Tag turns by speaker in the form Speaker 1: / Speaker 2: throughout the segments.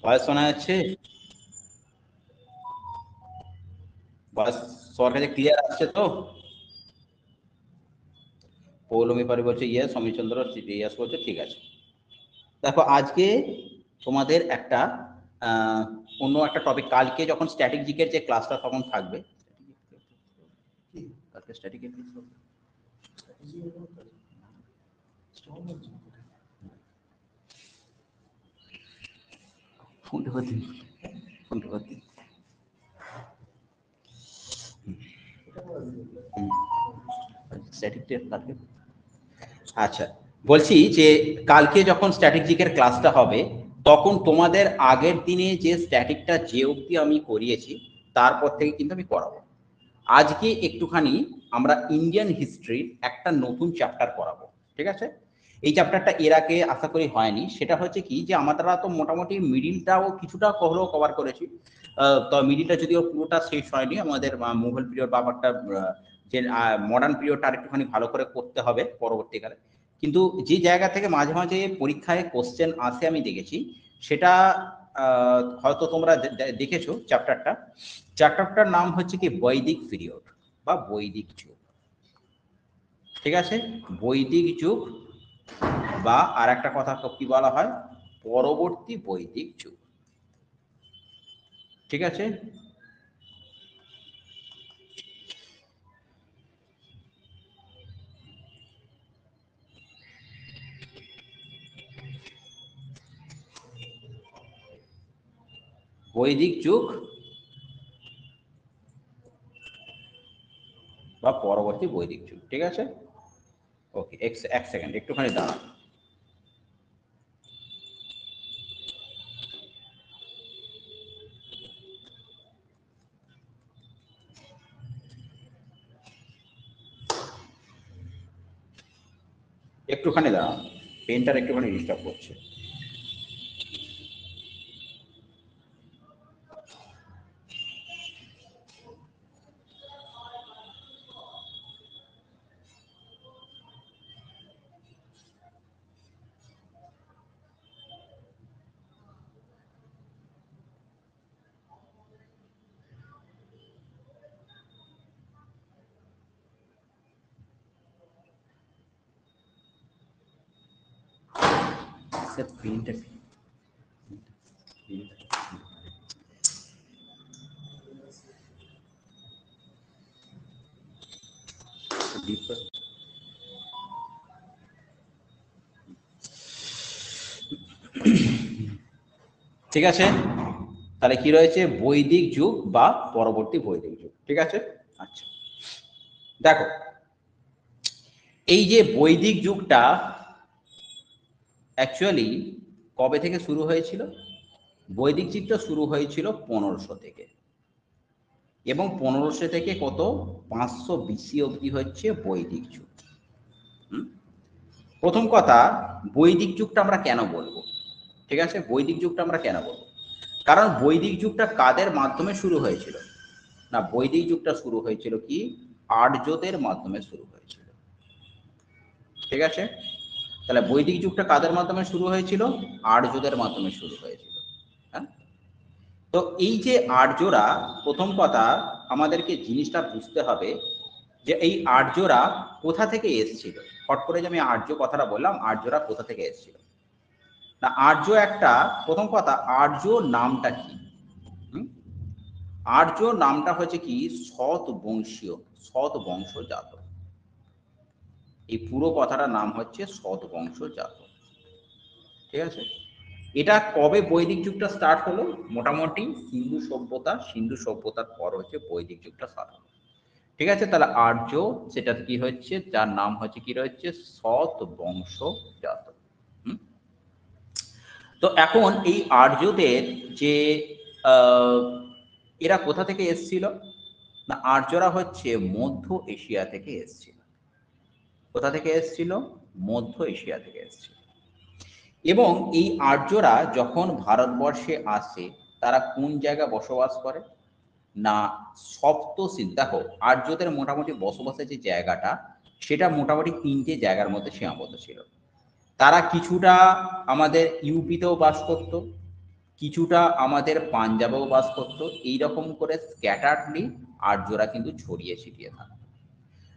Speaker 1: Voice শোনা যাচ্ছে? Voice সবার কাছে ক্লিয়ার আসছে তো? পৌলমী পারি বলছে ইয়েস, অমিতচন্দ্র ইয়েস বলছে, ঠিক আছে। দেখো আজকে তোমাদের একটা অন্য একটা টপিক, কালকে যখন স্ট্যাটিক জিকের যে ক্লাসটা তখন থাকবে। কালকে স্ট্যাটিক ফোনটা করতে ফোনটা করতে স্ট্যাটিক কালকে। আচ্ছা, বলছি যে কালকে যখন স্ট্যাটিক জিকের ক্লাসটা হবে তখন তোমাদের আগের দিনে যে স্ট্যাটিকটা যে অবধি আমি করিয়েছি তারপর থেকে কিন্তু আমি করাবো। আজকে একটুখানি আমরা ইন্ডিয়ান হিস্ট্রির একটা নতুন চ্যাপ্টার পড়াবো, ঠিক আছে? এই চ্যাপ্টারটা এর আগে আশা করি হয়নি। সেটা হচ্ছে কি যে আমরা তো মোটামুটি মিডিলটাও কিছুটা হলেও কভার করেছি, তো মিডিলটা যদিও পুরোটা শেষ হয়নি আমাদের, মুঘল পিরিয়ড বা একটা যে মডার্ন পিরিয়ডটা আরেকটুখানি ভালো করে করতে হবে পরবর্তীকালে। কিন্তু যে জায়গা থেকে মাঝে মাঝে পরীক্ষায় কোশ্চেন আসে আমি দেখেছি, সেটা হয়তো তোমরা দেখেছো চ্যাপ্টারটা। চ্যাপ্টারটার নাম হচ্ছে কি বৈদিক পিরিয়ড বা বৈদিক যুগ, ঠিক আছে? বৈদিক যুগ বা আর একটা কথা কি বলা হয়, পরবর্তী বৈদিক যুগ, ঠিক আছে? বৈদিক যুগ বা পরবর্তী বৈদিক যুগ, ঠিক আছে? ওকে, এক সেকেন্ড একটুখানি দাঁড়ান। একটুখানি দাঁড়ান, পেনটার একটুখানি ডিস্টার্ব করছে। স্যার পেনটা ঠিক আছে, তাহলে কি রয়েছে, বৈদিক যুগ বা পরবর্তী বৈদিক যুগ, ঠিক আছে? আচ্ছা, দেখো এই যে বৈদিক যুগটা অ্যাকচুয়ালি কবে থেকে শুরু হয়েছিল? বৈদিক যুগটা শুরু হয়েছিল 1500 থেকে, এবং 1500 থেকে কত 500 বিসি অবধি হচ্ছে বৈদিক যুগ। প্রথম কথা, বৈদিক যুগটা আমরা কেন বলবো? ঠিক আছে, বৈদিক যুগটা আমরা কেন বলবো? কারণ বৈদিক যুগটা কাদের মাধ্যমে শুরু হয়েছিল? না, বৈদিক যুগটা শুরু হয়েছিল কি আর্যদের মাধ্যমে শুরু হয়েছিল, ঠিক আছে? তাহলে বৈদিক যুগটা কাদের মাধ্যমে শুরু হয়েছিল? আর্যদের মাধ্যমে শুরু হয়েছিল। হ্যাঁ, তো এই যে আর্যরা, প্রথম কথা আমাদেরকে জিনিসটা বুঝতে হবে যে এই আর্যরা কোথা থেকে এসেছিল। হট করে যে আমি আর্য কথাটা বললাম, আর্যরা কোথা থেকে এসেছিল? না, আর্য একটা, প্রথম কথা আর্য নামটা কি? আর্য নামটা হচ্ছে কি সৎ বংশীয়, সৎ বংশজাত। এই পুরো কথাটার নাম হচ্ছে সৎ বংশজাত, ঠিক আছে? এটা কবে বৈদিক যুগটা স্টার্ট হলো? মোটামুটি সিন্ধু সভ্যতার পর হচ্ছে বৈদিক যুগটা স্টার্ট হলো, ঠিক আছে? তাহলে আর্য, সেটা কি হচ্ছে, যার নাম হচ্ছে কি রয়েছে, সৎ বংশজাত। তো এখন এই আর্যদের যে আহ, এরা কোথা থেকে এসেছিল? না, আর্যরা হচ্ছে মধ্য এশিয়া থেকে এসেছিল। কোথা থেকে এসেছিল? মধ্য এশিয়া থেকে এসেছিল। এবং এই আর্যরা যখন ভারতবর্ষে আসে, তারা কোন জায়গায় বসবাস করে? না, সপ্তসিন্ধু। দেখো আর্যদের মোটামুটি বসবাসের যে জায়গাটা, সেটা মোটামুটি তিনটে জায়গার মধ্যে সীমাবদ্ধ ছিল। তারা কিছুটা আমাদের ইউপিতেও বাস করত, কিছুটা আমাদের পাঞ্জাবেও বাস করতো, এইরকম করে স্ক্যাটারলি আর্যরা কিন্তু ছড়িয়ে ছিটিয়ে থাকতো।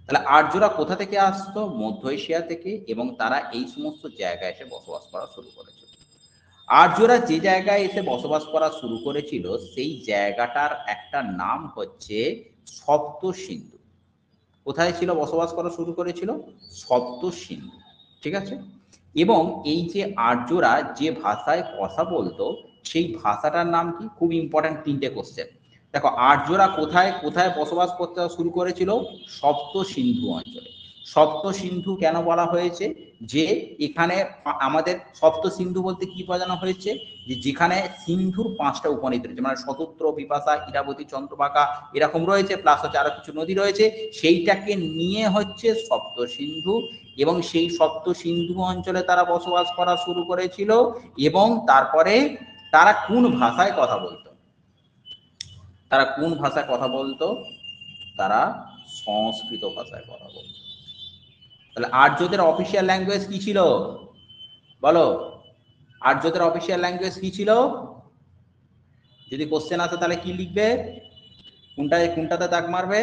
Speaker 1: তাহলে আর্যরা কোথা থেকে আসতো? মধ্য এশিয়া থেকে, এবং তারা এই সমস্ত জায়গায় এসে বসবাস করা শুরু করেছিল। আর্যরা যে জায়গায় এসে বসবাস করা শুরু করেছিল সেই জায়গাটার একটা নাম হচ্ছে সপ্ত সিন্ধু। কোথায় ছিল বসবাস করা শুরু করেছিল? সপ্ত সিন্ধু। ঠিক আছে। এবং এই যে আর্যরা যে ভাষায় কথা বলতো সেই ভাষাটার নাম কি? খুব ইম্পর্টেন্ট তিনটে কোশ্চেন। দেখো, আর্যরা কোথায় কোথায় বসবাস করতে শুরু করেছিল? সপ্ত সিন্ধু অঞ্চলে। সপ্ত সিন্ধু কেন বলা হয়েছে? যে এখানে আমাদের সপ্ত সিন্ধু বলতে কি বোঝানো হয়েছে? যে যেখানে সিন্ধুর 5টা উপনদী রয়েছে, মানে শতদ্র, বিপাশা, ইরাবতী, চন্দ্রভাগা এরকম রয়েছে, প্লাস হচ্ছে আরো কিছু নদী রয়েছে, সেইটাকে নিয়ে হচ্ছে সপ্ত সিন্ধু। এবং সেই সপ্ত সিন্ধু অঞ্চলে তারা বসবাস করা শুরু করেছিল। এবং তারপরে তারা কোন ভাষায় কথা বলতো? তারা কোন ভাষায় কথা বলতো? তারা সংস্কৃত ভাষায় কথা বলতো। তাহলে আর্যদের অফিসিয়াল ল্যাঙ্গুয়েজ কি ছিল? বলো, আর্যদের অফিসিয়াল ল্যাঙ্গুয়েজ কি ছিল? যদি কোশ্চেন আসে তাহলে কি লিখবে? কোনটাতে দাগ মারবে?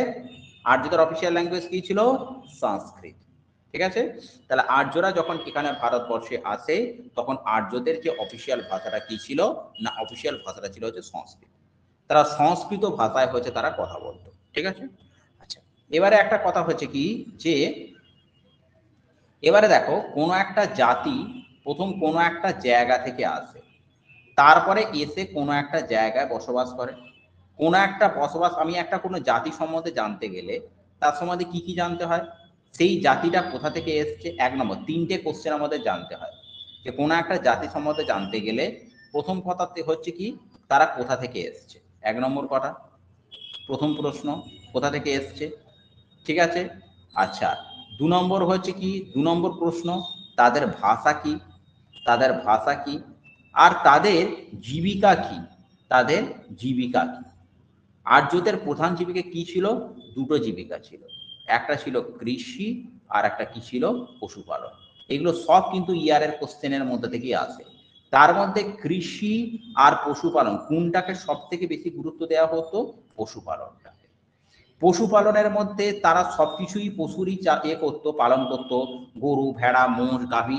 Speaker 1: আর্যদের অফিসিয়াল ল্যাঙ্গুয়েজ কি ছিল? সংস্কৃত। ঠিক আছে। তাহলে আর্যরা যখন এখানে ভারতবর্ষে আসে তখন আর্যদের যে অফিসিয়াল ভাষাটা কি ছিল? না, অফিসিয়াল ভাষাটা ছিল হচ্ছে সংস্কৃত। তারা সংস্কৃত ভাষায় হচ্ছে তারা কথা বলতো। ঠিক আছে। আচ্ছা, এবারে একটা কথা হচ্ছে কি, যে এবারে দেখো, কোনো একটা জাতি প্রথম কোনো একটা জায়গা থেকে আসে, তারপরে এসে কোনো একটা জায়গায় বসবাস করে। কোনো একটা বসবাস, আমি একটা কোনো জাতি সম্বন্ধে জানতে গেলে তার সম্বন্ধে কি কি জানতে হয়? সেই জাতিটা কোথা থেকে এসছে, 1 নম্বর 3টে কোশ্চেন আমাদের জানতে হয়। যে কোনো একটা জাতি সম্বন্ধে জানতে গেলে প্রথম কথাতে হচ্ছে কি, তারা কোথা থেকে এসছে, 1 নম্বর কথা, প্রথম প্রশ্ন, কোথা থেকে এসছে। ঠিক আছে। আচ্ছা, 2 নম্বর হচ্ছে কি, 2 নম্বর প্রশ্ন, তাদের ভাষা কি, তাদের ভাষা কি, আর তাদের জীবিকা কি, তাদের জীবিকা কি। আর্যদের প্রধান জীবিকা কি ছিল? 2টো জীবিকা ছিল, একটা ছিল কৃষি আর একটা কি ছিল? পশুপালন। এগুলো সব কিন্তু ইয়ারের কোশ্চেনের মধ্যে থেকেই আসে। তার মধ্যে কৃষি আর পশুপালন কোনটাকে সব থেকে বেশি গুরুত্ব দেওয়া হতো? পশুপালনটা। পশুপালনের মধ্যে তারা সবকিছুই পশুরই করতো, পালন করতো। গরু, ভেড়া, মোষ, গাভী,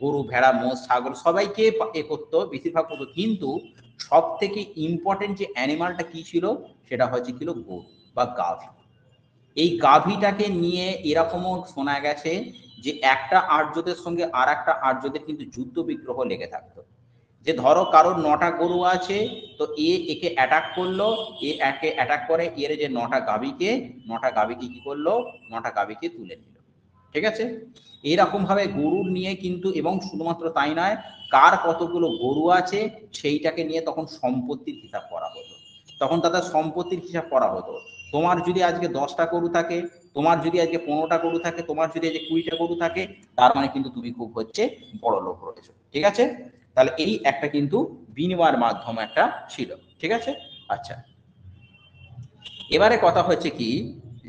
Speaker 1: গরু, ভেড়া, মোষ, ছাগল সবাইকে করতো, বেশিরভাগ করতো। কিন্তু সব থেকে ইম্পর্টেন্ট যে অ্যানিমালটা কি ছিল, সেটা হচ্ছে ছিল গরু বা গাভী। এই গাভীটাকে নিয়ে এরকমও শোনা গেছে যে একটা আর্যদের সঙ্গে আর একটা আর্যদের কিন্তু যুদ্ধ বিগ্রহ লেগে থাকতো। যে ধরো কারোর 9টা গরু আছে, তো একে অ্যাটাক করলো, একে অ্যাটাক করে এর যে 9টা গাভীকে কি করলো? 9টা গাভীকে তুলে নিল। ঠিক আছে। এইরকম ভাবে গরুর নিয়ে কিন্তু, এবং শুধুমাত্র তাই নয়, কার কতগুলো গরু আছে সেইটাকে নিয়ে তখন সম্পত্তির হিসাব করা হতো। তখন তাদের সম্পত্তির হিসাব করা হতো। তোমার যদি আজকে 10টা গরু থাকে, তোমার যদি আজকে 15টা গরু থাকে, তোমার যদি আজকে 20টা গরু থাকে, তার মানে কিন্তু তুমি খুব হচ্ছে বড় লোক রয়েছো। ঠিক আছে। তাহলে এই একটা কিন্তু বিনিময়ের মাধ্যম একটা ছিল। ঠিক আছে। আচ্ছা, এবারে কথা হচ্ছে কি,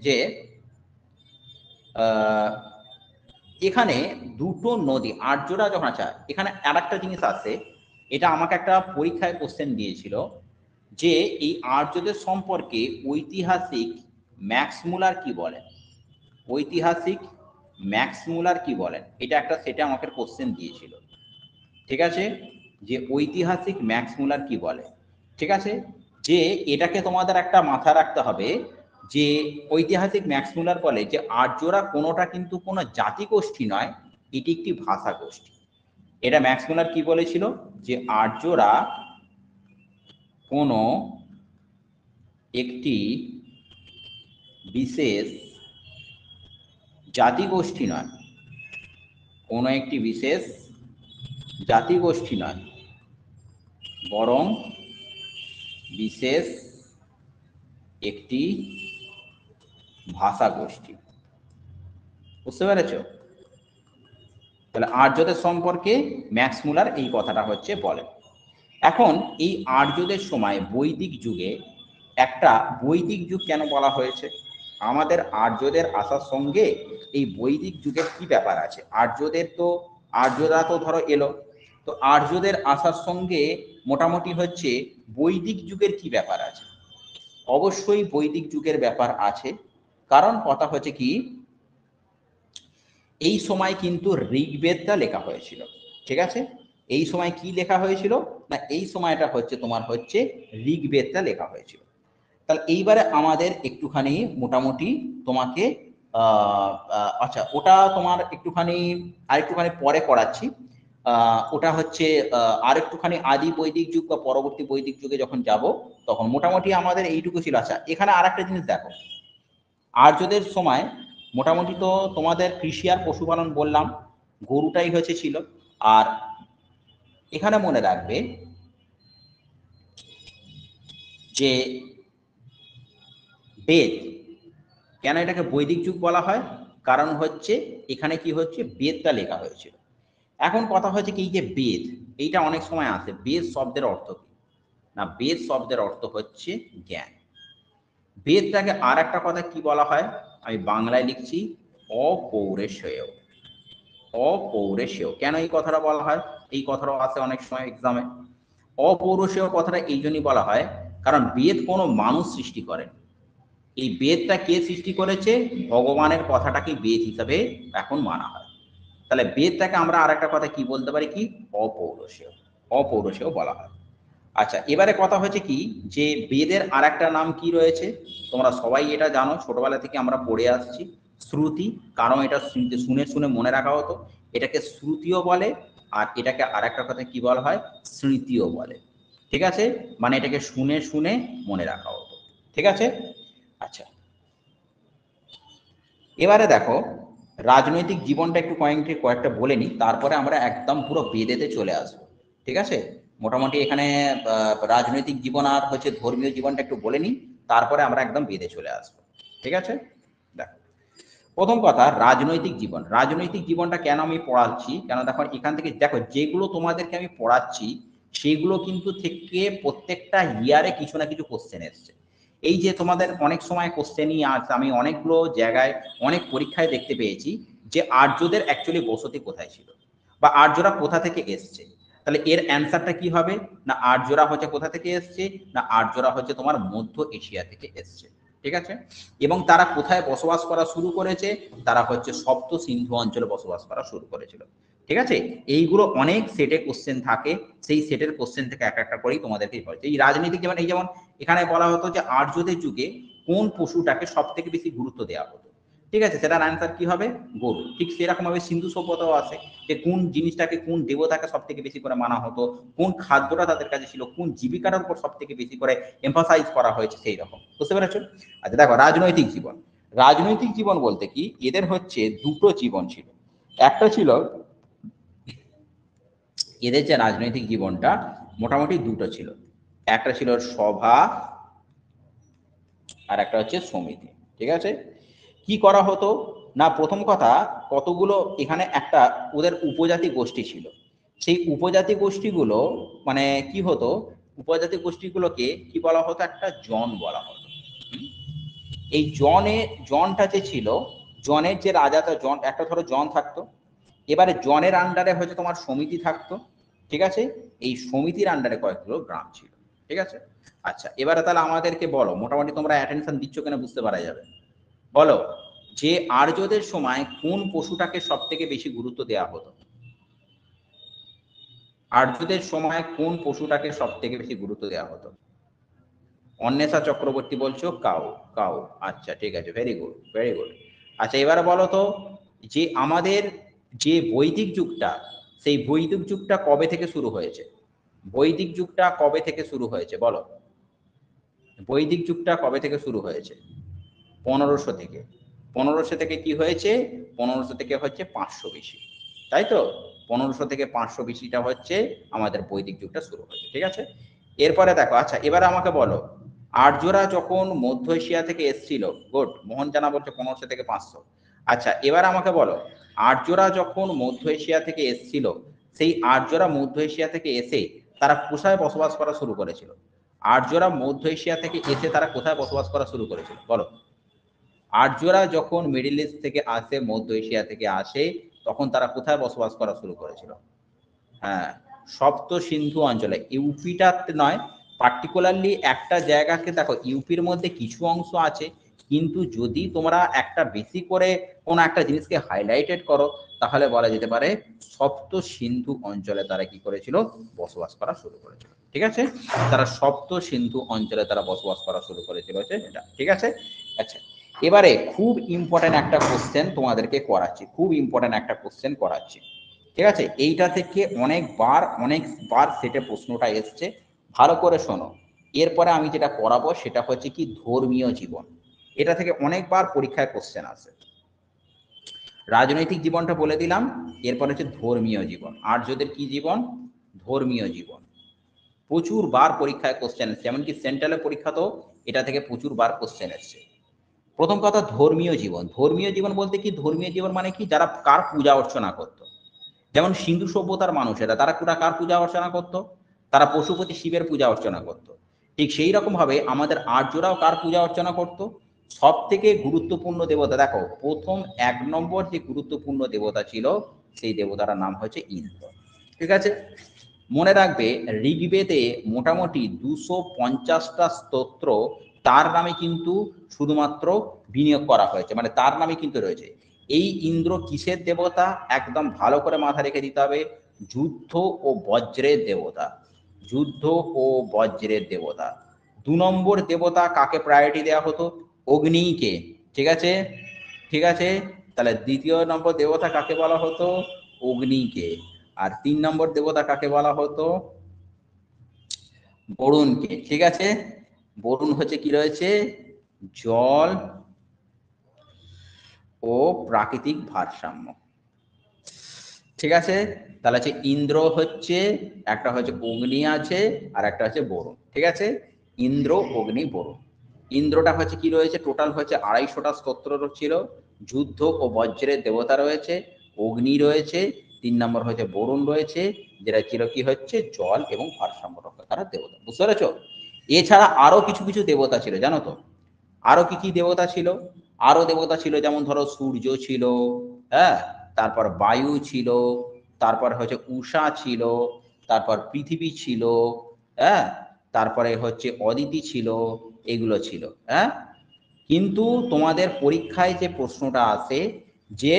Speaker 1: যে এখানে 2টো নদী আর্যরা যখন, আচ্ছা এখানে আর একটা জিনিস আছে, এটা আমাকে একটা পরীক্ষায় কোশ্চেন দিয়েছিল, যে এই আর্যদের সম্পর্কে ঐতিহাসিক ম্যাক্স মুলার কি বলেন? ঐতিহাসিক ম্যাক্স মুলার কি বলেন? এটা একটা সেটা আমাকে কোশ্চেন দিয়েছিল। ঠিক আছে। যে ঐতিহাসিক ম্যাক্স মুলার কি বলে? ঠিক আছে। যে এটাকে তোমাদের একটা মাথা রাখতে হবে, যে ঐতিহাসিক ম্যাক্স মুলার বলে যে আর্যরা কোনোটা কিন্তু কোনো জাতিগোষ্ঠী নয়, এটি একটি ভাষা গোষ্ঠী। এটা ম্যাক্স মুলার কি বলেছিল? যে আর্যরা কোনো একটি বিশেষ জাতিগোষ্ঠী নয়, কোনো একটি বিশেষ জাতিগোষ্ঠী নয়, বরং বিশেষ একটি ভাষা গোষ্ঠী। বুঝতে পেরেছ? তাহলে আর্যদের সম্পর্কে ম্যাক্স মুলার এই কথাটা হচ্ছে বলে। এখন এই আর্যদের সময় বৈদিক যুগে, একটা বৈদিক যুগ কেন বলা হয়েছে? আমাদের আর্যদের আসার সঙ্গে এই বৈদিক যুগের কি ব্যাপার আছে? আর্যরা তো ধরো এলো, তো আর্যদের আসার সঙ্গে মোটামুটি হচ্ছে বৈদিক যুগের কি ব্যাপার আছে? অবশ্যই বৈদিক যুগের ব্যাপার আছে, কারণ কথা হচ্ছে কি এই সময় কিন্তু ঋগ্বেদটা লেখা হয়েছিল। ঠিক আছে, এই সময় কি লেখা হয়েছিল না, এই সময়টা হচ্ছে তোমার হচ্ছে ঋগ্বেদটা লেখা হয়েছিল। তাহলে এইবারে আমাদের একটুখানি মোটামুটি তোমাকে আচ্ছা ওটা তোমার একটুখানি আরেকটুখানি পরে করাচ্ছি। ওটা হচ্ছে আর একটুখানি আদি বৈদিক যুগ বা পরবর্তী বৈদিক যুগে যখন যাব তখন মোটামুটি আমাদের এইটুকু ছিল। আচ্ছা এখানে আর একটা জিনিস দেখো, আর্যদের সময় মোটামুটি তো তোমাদের কৃষি আর পশুপালন বললাম, গরুটাই হয়েছে ছিল। আর এখানে মনে রাখবে যে বেদ, কেন এটাকে বৈদিক যুগ বলা হয়, কারণ হচ্ছে এখানে কি হচ্ছে বেদটা লেখা হয়েছিল। এখন কথা হচ্ছে কি এই যে বেদ, এইটা অনেক সময় আসে, বেদ শব্দের অর্থ কি না, বেদ শব্দের অর্থ হচ্ছে জ্ঞান। বেদটাকে আর একটা কথা কি বলা হয়, আমি বাংলায় লিখছি অপৌরেশেয়। অপৌরেশেয় কেন এই কথাটা বলা হয়, এই কথাটাও আসে অনেক সময় এক্সামে। অপৌরুষেয় কথাটা এই জন্যই বলা হয় কারণ বেদ কোনো মানুষ সৃষ্টি করে, এই বেদটা কে সৃষ্টি করেছে, ভগবানের কথাটাকে বেদ হিসাবে এখন মানা হয়। তাহলে বেদটাকে আমরা আর একটা কথা কি বলতে পারি কি, অপৌরুষেয়, অপৌরুষেয় বলা হয়। আচ্ছা এবারে কথা হচ্ছে কি যে বেদের আর একটা নাম কি রয়েছে, তোমরা সবাই এটা জানো, ছোটবেলা থেকে আমরা পড়ে আসছি, শ্রুতি। কারণ এটা শুনে শুনে মনে রাখা হতো, এটাকে শ্রুতিও বলে, আর এটাকে আর একটা কথা কি বলা হয়, স্মৃতিও বলে। ঠিক আছে, মানে এটাকে শুনে শুনে মনে রাখা হতো। ঠিক আছে, আচ্ছা এবারে দেখো রাজনৈতিক জীবনটা একটু কয়েকটা বলে নিই, তারপরে আমরা একদম পুরো বেদেতে চলে আসবো। ঠিক আছে, মোটামুটি এখানে রাজনৈতিক জীবন আর হচ্ছে ধর্মীয় জীবনটা একটু বলে নিই, তারপরে আমরা একদম বেদে চলে আসবো। ঠিক আছে, দেখো প্রথম কথা রাজনৈতিক জীবন, রাজনৈতিক জীবনটা কেন আমি পড়াচ্ছি, কেন দেখো এখান থেকে দেখো যেগুলো তোমাদেরকে আমি পড়াচ্ছি সেগুলো কিন্তু থেকে প্রত্যেকটা ইয়ারে কিছু না কিছু কোশ্চেন এসছে। এই যে তোমাদের অনেক সময় কোশ্চেনই আছে, আমি অনেকগুলো জায়গায় অনেক পরীক্ষায় দেখতে পেয়েছি যে আর্যদের অ্যাকচুয়ালি বসতি কোথায় ছিল বা আর্যরা কোথা থেকে এসছে। তাহলে এর অ্যান্সারটা কি হবে না, আর্যরা হচ্ছে কোথা থেকে এসছে না, আর্যরা হচ্ছে তোমার মধ্য এশিয়া থেকে এসছে। ঠিক আছে, এবং তারা কোথায় বসবাস করা শুরু করেছে, তারা হচ্ছে সপ্ত সিন্ধু অঞ্চলে বসবাস করা শুরু করেছিল। ঠিক আছে, এইগুলো অনেক সেটে কোশ্চেন থাকে, সেই সেটের কোশ্চেন থেকে এক একটা করেই তোমাদেরকে হয়েছে। এই রাজনীতিক যেমন এই যেমন এখানে বলা হতো যে আর্যদের যুগে কোন পশুটাকে সব থেকে বেশি গুরুত্ব দেওয়া হতো। ঠিক আছে, সেটার আনসার কি হবে, গরু। ঠিক সেরকম ভাবে সিন্ধু সভ্যতাও আছে যে কোন জিনিসটাকে কোন দেবতাকে সব থেকে বেশি করে মানা হতো, কোন খাদ্যটা তাদের কাছে ছিল, কোন জীবিকার উপর সব থেকে বেশি করে এমফাসাইজ করা হয়েছে, সেই রকম। বুঝতে পেরেছো? আচ্ছা দেখো রাজনৈতিক জীবন, রাজনৈতিক জীবন বলতে কি এদের হচ্ছে দুটো জীবন ছিল। একটা ছিল এদের যে রাজনৈতিক জীবনটা মোটামুটি দুটো ছিল, একটা ছিল সভা আর একটা হচ্ছে সমিতি। ঠিক আছে, কি করা হতো না, প্রথম কথা কতগুলো এখানে একটা ওদের উপজাতি গোষ্ঠী ছিল, সেই উপজাতি গোষ্ঠীগুলো মানে কি হতো, উপজাতি গোষ্ঠীগুলোকে কি বলা হতো, একটা জন বলা হতো। এই জনটা যে ছিল, জনের যে রাজাটা জন, একটা ধরো জন থাকতো, এবারে জনের আন্ডারে হচ্ছে তোমার সমিতি থাকতো। ঠিক আছে, এই সমিতির আন্ডারে কয়েকগুলো গ্রাম ছিল। ঠিক আছে, আচ্ছা এবারে তাহলে আমাদেরকে বলো, মোটামুটি তোমরা অ্যাটেনশন দিচ্ছ কিনা বুঝতে পারা যাবে, বলো যে আর্যদের সময় কোন পশুটাকে সব থেকে বেশি গুরুত্ব দেওয়া হতো, আর্যদের সময় কোন পশুটাকে সব থেকে বেশি গুরুত্ব দেওয়া হতো? অন্বেষা চক্রবর্তী বলছো কাউ, কাউ, আচ্ছা ঠিক আছে, ভেরি গুড ভেরি গুড। আচ্ছা এবারে বলো তো যে আমাদের যে বৈদিক যুগটা, সেই বৈদিক যুগটা কবে থেকে শুরু হয়েছে, বৈদিক যুগটা কবে থেকে শুরু হয়েছে বলো, বৈদিক যুগটা কবে থেকে শুরু হয়েছে? 1500 থেকে। 1500 থেকে কি হয়েছে, 1500 থেকে হচ্ছে 500 বেশি, তাই তো? 1500 থেকে 500 বেশিটা হচ্ছে আমাদের বৈদিক যুগটা শুরু হয়েছে। ঠিক আছে, এরপরে দেখো আচ্ছা এবারে আমাকে বলো আর্যরা যখন মধ্য এশিয়া থেকে এসেছিল, গুড, মোহন জানা বলছে 1500 থেকে 500। আচ্ছা এবার আমাকে বলো আর্যরা যখন মধ্য এশিয়া থেকে এসেছিল, সেই আর্যরা মধ্য এশিয়া থেকে এসে তারা কোথায় বসবাস করা শুরু করেছিল, আর্যরা মধ্য এশিয়া থেকে এসে তারা কোথায় বসবাস করা শুরু করেছিল বলো? আর্যরা যখন মিডল ইস্ট থেকে আসে, মধ্য এশিয়া থেকে আসে, তখন তারা কোথায় বসবাস করা শুরু করেছিল? হ্যাঁ, সপ্ত সিন্ধু অঞ্চলে, ইউপিটাতে নয়, পার্টিকুলারলি একটা জায়গাকে দেখো, ইউপির মধ্যে কিছু অংশ আছে, কিন্তু যদি তোমরা একটা বেশি করে কোনো একটা জিনিসকে হাইলাইটেড করো, তাহলে বলা যেতে পারে সপ্ত সিন্ধু অঞ্চলে তারা কি করেছিল, বসবাস করা শুরু করেছিল। ঠিক আছে, তারা সপ্ত সিন্ধু অঞ্চলে তারা বসবাস করা শুরু করেছিল, এটা ঠিক আছে। আচ্ছা, এবারে খুব ইম্পর্টেন্ট একটা কোশ্চেন তোমাদেরকে করাচ্ছি, খুব ইম্পর্টেন্ট একটা কোশ্চেন করাচ্ছি। ঠিক আছে, এইটা থেকে অনেকবার সেটে প্রশ্নটা এসছে, ভালো করে শোনো। এরপরে আমি যেটা করাবো সেটা হচ্ছে কি ধর্মীয় জীবন, এটা থেকে অনেকবার পরীক্ষায় কোশ্চেন আসে। রাজনৈতিক জীবনটা বলে দিলাম, এরপরে হচ্ছে ধর্মীয় জীবন। আর্যদের কি জীবন, ধর্মীয় জীবন। প্রচুর বার পরীক্ষায় কোশ্চেন এসছে, এমনকি সেন্ট্রালের পরীক্ষা তো এটা থেকে প্রচুর বার কোশ্চেন এসছে। প্রথম কথা ধর্মীয় জীবন, ধর্মীয় জীবন বলতে কি, ধর্মীয় জীবন মানে কি, যারা কার পূজা অর্চনা করতো। যেমন সিন্ধু সভ্যতার মানুষেরা, তারা পুরা কার পূজা অর্চনা করতো, তারা পশুপতি শিবের পূজা অর্চনা করতো। ঠিক সেই রকম ভাবে আমাদের আর্যরাও কার পূজা অর্চনা করতো, সব থেকে গুরুত্বপূর্ণ দেবতা, দেখো প্রথম 1 নম্বর যে গুরুত্বপূর্ণ দেবতা ছিল, সেই দেবতার নাম হচ্ছে ইন্দ্র। ঠিক আছে, মনে রাখবে ঋগ্বেদে মোটামুটি 250টা স্তোত্র তার নামে কিন্তু শুধুমাত্র বিনিয়োগ করা হয়েছে, মানে তার নামে কিন্তু রয়েছে। এই ইন্দ্র কিসের দেবতা, একদম ভালো করে মাথা রেখে দিতে হবে, যুদ্ধ ও বজ্রের দেবতা, যুদ্ধ ও বজ্রের দেবতা। 2 নম্বর দেবতা কাকে প্রায়োরিটি দেওয়া হতো, অগ্নিকে। ঠিক আছে, ঠিক আছে, তাহলে 2য় নম্বর দেবতা কাকে বলা হতো, অগ্নিকে। আর 3 নম্বর দেবতা কাকে বলা হতো, বরুণকে। ঠিক আছে, বরুণ হচ্ছে কি রয়েছে, জল ও প্রাকৃতিক ভারসাম্য। ঠিক আছে, তাহলে হচ্ছে ইন্দ্র হচ্ছে, একটা হচ্ছে অগ্নি আছে, আর একটা হচ্ছে বরুণ। ঠিক আছে, ইন্দ্র, অগ্নি, বরুণ। ইন্দ্রটা হচ্ছে কি রয়েছে, টোটাল হচ্ছে 250টা স্তোত্র ছিল, যুদ্ধ ও বজ্রের দেবতা রয়েছে, অগ্নি রয়েছে, 3 নম্বর হচ্ছে বরুণ রয়েছে, যেটা ছিল কি হচ্ছে জল এবং ভারসাম্য রক্ষাকারী দেবতা। বুঝতে পেরেছো? এছাড়া আরো কিছু কিছু দেবতা ছিল, জানো তো, আরো কি কি দেবতা ছিল, আরো দেবতা ছিল, যেমন ধরো সূর্য ছিল, হ্যাঁ, তারপর বায়ু ছিল, তারপর হচ্ছে উষা ছিল, তারপর পৃথিবী ছিল, হ্যাঁ, তারপরে হচ্ছে অদিতি ছিল, এগুলো ছিল। হ্যাঁ, কিন্তু তোমাদের পরীক্ষায় যে প্রশ্নটা আসে যে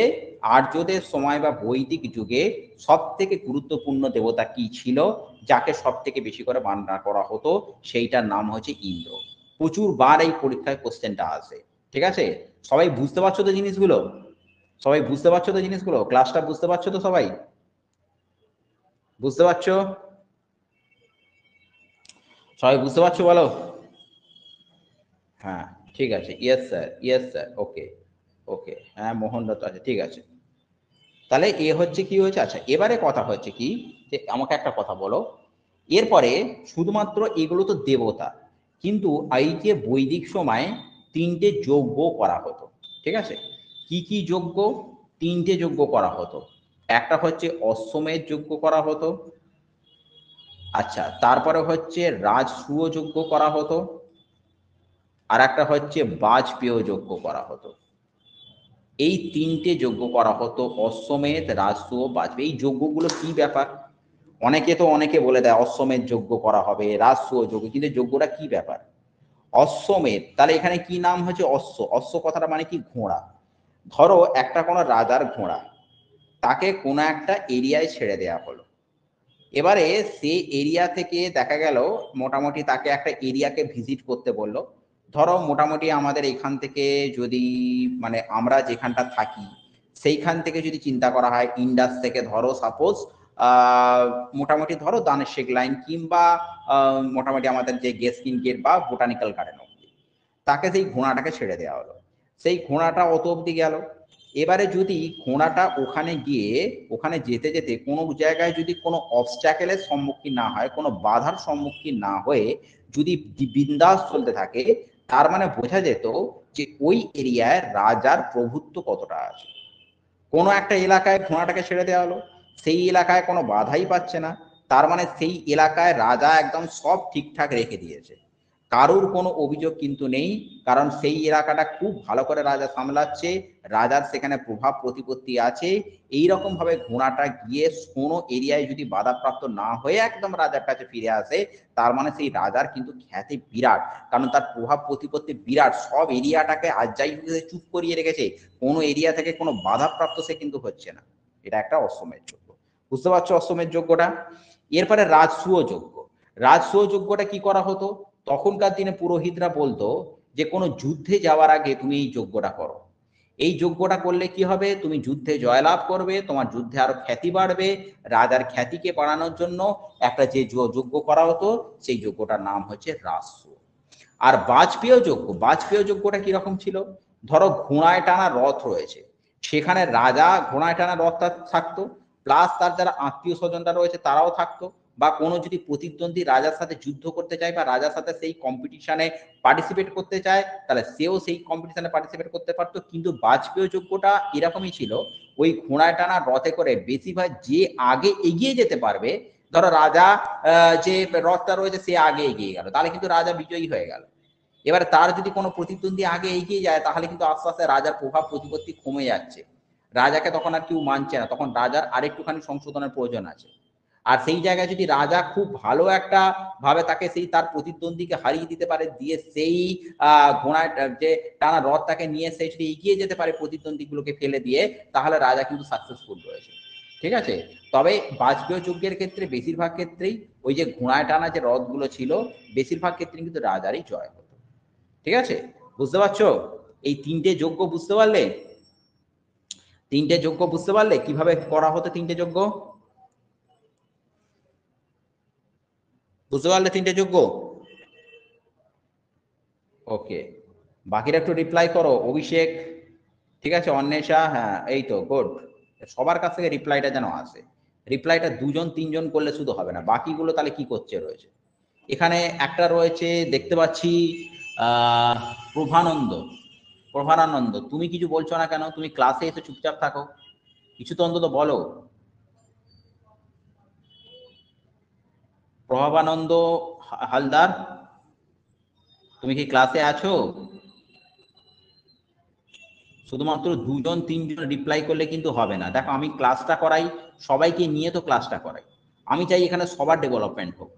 Speaker 1: আর্যদের সময় বা বৈদিক যুগে সব থেকে গুরুত্বপূর্ণ দেবতা কি ছিল, যাকে সব থেকে বেশি করে মান্যতা করা হতো, সেইটার নাম হচ্ছে ইন্দ্র। প্রচুর বার এই পরীক্ষায় কোশ্চেনটা আসে। ঠিক আছে, সবাই বুঝতে পারছো তো জিনিসগুলো, সবাই বুঝতে পারছো তো জিনিসগুলো, ক্লাসটা বুঝতে পারছো তো, সবাই বুঝতে পারছো, সবাই বুঝতে পারছো বলো। হ্যাঁ, ঠিক আছে, ইয়েস স্যার, ইয়েস স্যার, ওকে, ওকে, হ্যাঁ মোহন দত্ত আছে, ঠিক আছে। তাহলে এ হচ্ছে কি হয়েছে। আচ্ছা, এবারে কথা হচ্ছে কি, যে আমাকে একটা কথা বলো, এরপরে শুধুমাত্র এগুলো তো দেবতা, কিন্তু এই যে বৈদিক সময় 3টে যজ্ঞ করা হতো। ঠিক আছে, কি কি যজ্ঞ, 3টে যজ্ঞ করা হতো। একটা হচ্ছে অশ্বমেধ যজ্ঞ করা হতো, আচ্ছা, তারপরে হচ্ছে রাজসূয় যজ্ঞ করা হতো, আর একটা হচ্ছে বাজপেয় যজ্ঞ করা হতো। এই 3টে যজ্ঞ করা হতো, অশ্বমেধ, রাজসূয়, বাজপেয়ী। এই যজ্ঞগুলো কি ব্যাপার, অনেকে বলে দেয় অশ্বমেধ যজ্ঞ করা হবে, রাজসূয় যজ্ঞ, কিন্তু যজ্ঞটা কি ব্যাপার। অশ্বমেধ, তাহলে এখানে কি নাম হচ্ছে অশ্ব, অশ্ব কথাটা মানে কি, ঘোড়া। ধরো একটা কোনো রাজার ঘোড়া, তাকে কোনো একটা এরিয়ায় ছেড়ে দেওয়া হলো, এবারে সেই এরিয়া থেকে দেখা গেল মোটামুটি তাকে একটা এরিয়াকে ভিজিট করতে বললো। ধরো মোটামুটি আমাদের এখান থেকে যদি, মানে আমরা যেখানটা থাকি সেইখান থেকে যদি চিন্তা করা হয়, ইন্ডাস থেকে ধরো সাপোজ মোটামুটি ধরো দানেশেক লাইন, কিংবা মোটামুটি আমাদের যে গেস্কিন গেট বা বোটানিক্যাল গার্ডেন অব্দি, তাকে সেই ঘোড়াটাকে ছেড়ে দেওয়া হলো। সেই ঘোড়াটা অত অব্দি গেল। এবারে যদি ঘোড়াটা ওখানে গিয়ে, ওখানে যেতে যেতে কোনো জায়গায় যদি কোনো অবস্ট্যাকেলের সম্মুখীন না হয়, কোনো বাধার সম্মুখীন না হয়ে যদি বিন্দাস চলতে থাকে, তার মানে বোঝা যেত যে ওই এরিয়ায় রাজার প্রভুত্ব কতটা আছে। কোনো একটা এলাকায় ঘোড়াটাকে ছেড়ে দেওয়া হলো, সেই এলাকায় কোনো বাধাই পাচ্ছে না, তার মানে সেই এলাকায় রাজা একদম সব ঠিকঠাক রেখে দিয়েছে। কারোর কোনো অভিযোগ কিন্তু নেই, কারণ সেই এলাকাটা খুব ভালো করে রাজা সামলাচ্ছে, রাজার সেখানে প্রভাব প্রতিপত্তি আছে। এইরকম ভাবে ঘোড়াটা গিয়ে কোনো এরিয়ায় যদি বাধাপ্রাপ্ত না হয়ে একদম রাজার কাছে ফিরে আসে, তার মানে সেই রাজার কিন্তু খ্যাতি বিরাট, কারণ তার প্রভাব প্রতিপত্তি বিরাট, সব এরিয়াটাকে আজ্জাই চুপ করিয়ে রেখেছে, কোনো এরিয়া থেকে কোনো বাধাপ্রাপ্ত সে কিন্তু হচ্ছে না। এটা একটা অশ্বমেধ যজ্ঞ, বুঝতে পারছো অশ্বমেধ যজ্ঞটা। এরপরে রাজসূয় যজ্ঞ। রাজসূয় যজ্ঞটা কি করা হতো, তখনকার দিনে পুরোহিতরা বলতো যে কোনো যুদ্ধে যাওয়ার আগে তুমি এই যজ্ঞটা করো। এই যজ্ঞটা করলে কি হবে, তুমি যুদ্ধে জয়লাভ করবে, তোমার যুদ্ধে আরো খ্যাতি বাড়বে। রাজার খ্যাতিকে বাড়ানোর জন্য একটা যে যজ্ঞ করা হতো, সেই যজ্ঞটার নাম হচ্ছে রাজসূয়। আর বাজপেয় যজ্ঞ, বাজপেয় যজ্ঞটা কিরকম ছিল, ধরো ঘোড়ায় টানা রথ রয়েছে, সেখানে রাজা ঘোড়ায় টানা রথটা থাকতো, প্লাস তার যারা আত্মীয় স্বজনরা রয়েছে তারাও থাকতো, বা কোনো যদি প্রতিদ্বন্দ্বী রাজার সাথে যুদ্ধ করতে চায় বা রাজার সাথে সেই কম্পিটিশনে পার্টিসিপেট করতে চায়, তাহলে সেও সেই কম্পিটিশনে পার্টিসিপেট করতে পারতো। কিন্তু বাজপেয় যজ্ঞটা এরকমই ছিল, ওই ঘোড়ায় টানা রথে করে বেশিরভাগ যে আগে এগিয়ে যেতে পারবে, ধরো রাজা যে রথটা রয়েছে সে আগে এগিয়ে গেল, তাহলে কিন্তু রাজা বিজয়ী হয়ে গেল। এবার তার যদি কোনো প্রতিদ্বন্দ্বী আগে এগিয়ে যায়, তাহলে কিন্তু আস্তে আস্তে রাজার প্রভাব প্রতিপত্তি কমে যাচ্ছে, রাজাকে তখন আর কেউ মানছে না, তখন রাজার আরেকটুখানি সংশোধনের প্রয়োজন আছে। আর সেই জায়গায় যদি রাজা খুব ভালো একটা ভাবে তাকে সেই তার প্রতিদ্বন্দ্বীকে হারিয়ে দিতে পারে, দিয়ে সেই ঘোড়ায় যে টানা রথটাকে নিয়ে সে যদি এগিয়ে যেতে পারে প্রতিদ্বন্দ্বীগুলোকে ফেলে দিয়ে, তাহলে রাজা কিন্তু সাকসেসফুল রয়েছে, ঠিক আছে। তবে বাজপেয় যজ্ঞের ক্ষেত্রে বেশিরভাগ ক্ষেত্রেই ওই যে ঘোড়ায় টানা যে রথগুলো ছিল, বেশিরভাগ ক্ষেত্রে কিন্তু রাজারই জয় হতো, ঠিক আছে। বুঝতে পারছো এই তিনটে যজ্ঞ, বুঝতে পারলে তিনটে যজ্ঞ, বুঝতে পারলে কিভাবে করা হতো তিনটে যজ্ঞ, বুঝতে পারলে তিনটে যজ্ঞ। ওকে, বাকিরা একটু রিপ্লাই করো। অভিষেক, ঠিক আছে, অন্বেষা, হ্যাঁ এই তো গুড। সবার কাছ থেকে রিপ্লাইটা যেন আসে, রিপ্লাইটা দুজন তিনজন করলে শুধু হবে না, বাকিগুলো তাহলে কি করছে রয়েছে। এখানে একটা রয়েছে দেখতে পাচ্ছি আহ প্রভানন্দ। প্রভারানন্দ, তুমি কিছু বলছো না কেন, তুমি ক্লাসে এসে চুপচাপ থাকো, কিছু তো অন্তত বলো। প্রভাবানন্দ হালদার, তুমি কি ক্লাসে আছো? শুধুমাত্র দুজন তিনজন রিপ্লাই করলে কিন্তু হবে না। দেখো আমি ক্লাসটা করাই, সবাইকে নিয়ে তো ক্লাসটা করাই, আমি চাই এখানে সবার ডেভেলপমেন্ট হোক,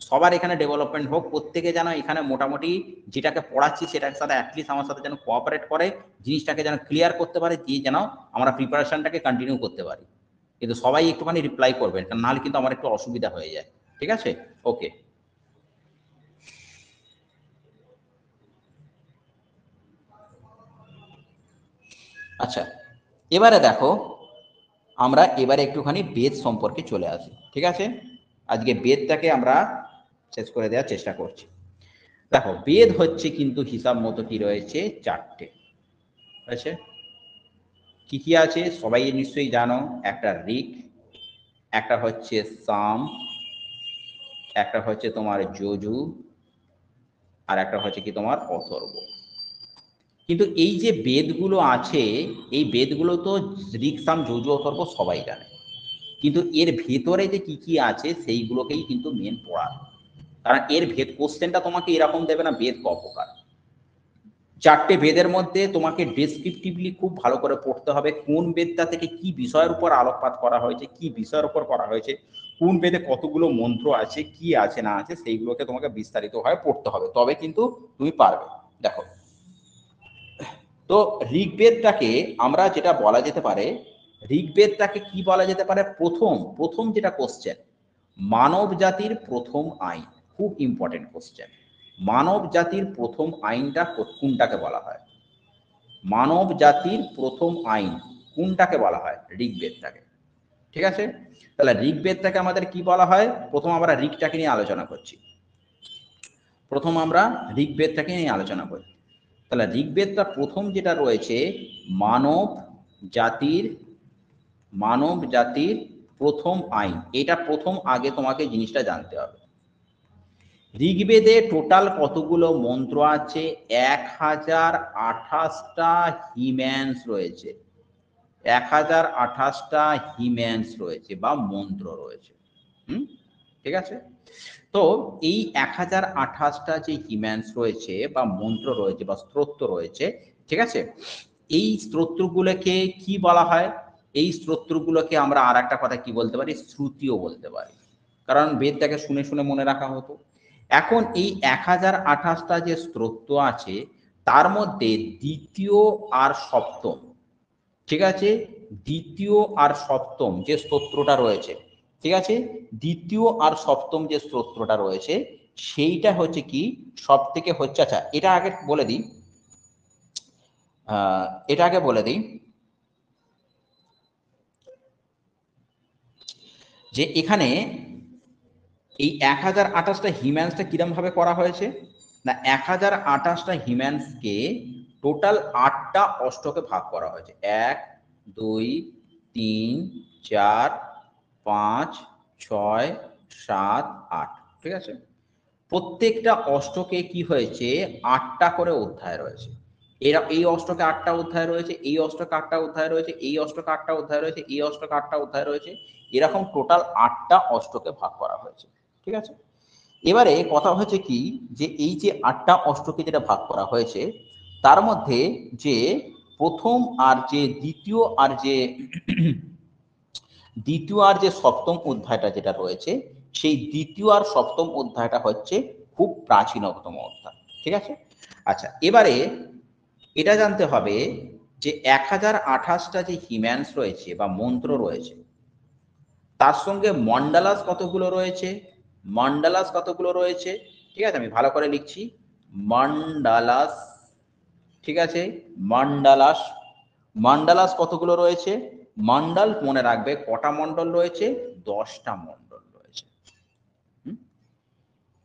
Speaker 1: সবার এখানে ডেভেলপমেন্ট হোক, প্রত্যেকে যেন এখানে মোটামুটি যেটাকে পড়াচ্ছি সেটার সাথে অ্যাটলিস্ট আমার সাথে যেন কোঅপারেট করে, জিনিসটাকে যেন ক্লিয়ার করতে পারে, দিয়ে যেন আমরা প্রিপারেশনটাকে কন্টিনিউ করতে পারি। কিন্তু সবাই একটুখানি রিপ্লাই করবেন, কারণ নাহলে কিন্তু আমার একটু অসুবিধা হয়ে যায়, ঠিক আছে। ওকে, আচ্ছা, এবারে দেখো আমরা এবারে একটুখানি বেদ সম্পর্কে চলে আসি, ঠিক আছে। আজকে বেদটাকে আমরা শেষ করে দেওয়ার চেষ্টা করছি। দেখো বেদ হচ্ছে কিন্তু হিসাব মতো কি রয়েছে, চারটে আছে। কি কি আছে সবাই নিশ্চয়ই জানো, একটা ঋক, একটা হচ্ছে সাম, একটা হচ্ছে তোমার যজু, আর একটা হচ্ছে কি তোমার অথর্ব। কিন্তু এই যে বেদগুলো আছে, এই বেদগুলো তো ঋক সাম যজু অথর্ব সবাই জানে, কিন্তু এর ভেতরে যে কি কি আছে সেইগুলোকেই কিন্তু মেন পড়া, কারণ এর ভেদ কোশ্চেনটা তোমাকে এরকম দেবে না বেদ কপকার। চারটে বেদের মধ্যে তোমাকে ডেসক্রিপটিভলি খুব ভালো করে পড়তে হবে, কোন বেদটা থেকে কি বিষয়ের উপর আলোকপাত করা হয়েছে, কি বিষয়ের উপর করা হয়েছে, কোন বেদে কতগুলো মন্ত্র আছে, কি আছে না আছে, সেইগুলোকে তোমাকে বিস্তারিতভাবে পড়তে হবে, তবে কিন্তু তুমি পারবে। দেখো, তো ঋগ্বেদটাকে আমরা যেটা বলা যেতে পারে, ঋগ্বেদটাকে কি বলা যেতে পারে, প্রথম প্রথম যেটা কোশ্চেন, মানব জাতির প্রথম আইন, খুব ইম্পর্টেন্ট কোশ্চেন। মানব জাতির প্রথম আইনটা কোনটাকে বলা হয়, মানব জাতির প্রথম আইন কোনটাকে বলা হয়, ঋগ্বেদটাকে, ঠিক আছে। তাহলে ঋগ্বেদটাকে আমাদের কি বলা হয়, প্রথম আমরা ঋগটাকে নিয়ে আলোচনা করছি, প্রথম আমরা ঋগ্বেদটাকে নিয়ে আলোচনা করছি। তাহলে ঋগ্বেদটা প্রথম যেটা রয়েছে, মানব জাতির, মানব জাতির প্রথম আইন, এটা প্রথম আগে তোমাকে জিনিসটা জানতে হবে। ঋগ্বেদে টোটাল কতগুলো মন্ত্র আছে, 1028টা হিম্যান্স রয়েছে, 1028টা হিম্যান্স রয়েছে বা মন্ত্র রয়েছে। ঠিক আছে। তো এই 1028টা যে হিম্যান্স রয়েছে বা মন্ত্র রয়েছে বা স্তোত্র রয়েছে, ঠিক আছে, এই স্তোত্রগুলোকে কি বলা হয়? এই স্তোত্রগুলোকে আমরা আর একটা কথা কি বলতে পারি, শ্রুতিও বলতে পারি, কারণ বেদটাকে শুনে শুনে মনে রাখা হতো। এখন এই 1028টা যে স্তোত্র আছে তার মধ্যে দ্বিতীয় আর সপ্তম, ঠিক আছে, দ্বিতীয় আর সপ্তম যে স্তোত্রটা রয়েছে, ঠিক আছে, দ্বিতীয় আর সপ্তম যে স্তোত্রটা রয়েছে সেইটা হচ্ছে কি সব থেকে হচ্ছে, আচ্ছা এটা আগে বলে দিই, এটা আগে বলে দিই যে এখানে এই 1028টা হিম্যান্সটা কিরম ভাবে করা হয়েছে না, 1028টা হিম্যান্সকে টোটাল 8টা অষ্টকে ভাগ করা হয়েছে। 1 2 3 4 5 6 7 8, ঠিক আছে। প্রত্যেকটা অষ্টকে কি হয়েছে 8টা করে অধ্যায় রয়েছে। এরা এই অষ্টকে 8টা অধ্যায় রয়েছে, এই অষ্টকে 8টা অধ্যায় রয়েছে, এই অষ্টকে 8টা অধ্যায় রয়েছে, এই অষ্টকে 8টা অধ্যায় রয়েছে, এরকম টোটাল 8টা অষ্টকে ভাগ করা হয়েছে, ঠিক আছে। এবারে কথা হচ্ছে কি যে এই যে 8টা অষ্টকে যেটা ভাগ করা হয়েছে তার মধ্যে যে প্রথম আর যে দ্বিতীয় আর যে দ্বিতীয় আর যে সপ্তম অধ্যায়টা যেটা রয়েছে সেই দ্বিতীয় আর সপ্তম অধ্যায়টা হচ্ছে খুব প্রাচীনতম অধ্যায়, ঠিক আছে। আচ্ছা এবারে এটা জানতে হবে যে 1028টা যে হিম্যান্স রয়েছে বা মন্ত্র রয়েছে তার সঙ্গে মন্ডালাস কতগুলো রয়েছে, মন্ডালাস কতগুলো রয়েছে, ঠিক আছে, আমি ভালো করে লিখছি, মন্ডালাস, ঠিক আছে, মন্ডালাস, মন্ডালাস কতগুলো রয়েছে, মন্ডল মনে রাখবে কটা মন্ডল রয়েছে, 10টা মন্ডল রয়েছে।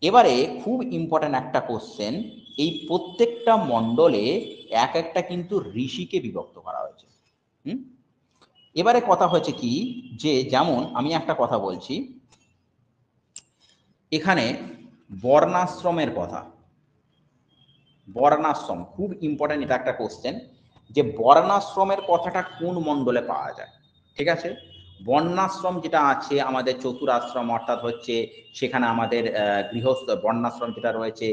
Speaker 1: এবারে খুব ইম্পর্টেন্ট একটা কোশ্চেন, এই প্রত্যেকটা মন্ডলে এক একটা কিন্তু ঋষিকে বিভক্ত করা হয়েছে। এবারে কথা হচ্ছে কি যে যেমন আমি একটা কথা বলছি, এখানে বর্ণাশ্রমের কথা, বর্ণাশ্রম খুব ইম্পর্টেন্ট, এটা একটা কোশ্চেন যে বর্ণাশ্রমের কথাটা কোন মণ্ডলে পাওয়া যায়, ঠিক আছে। বর্ণাশ্রম যেটা আছে আমাদের চতুরাশ্রম, অর্থাৎ হচ্ছে সেখানে আমাদের গৃহস্থ বর্ণাশ্রম যেটা রয়েছে,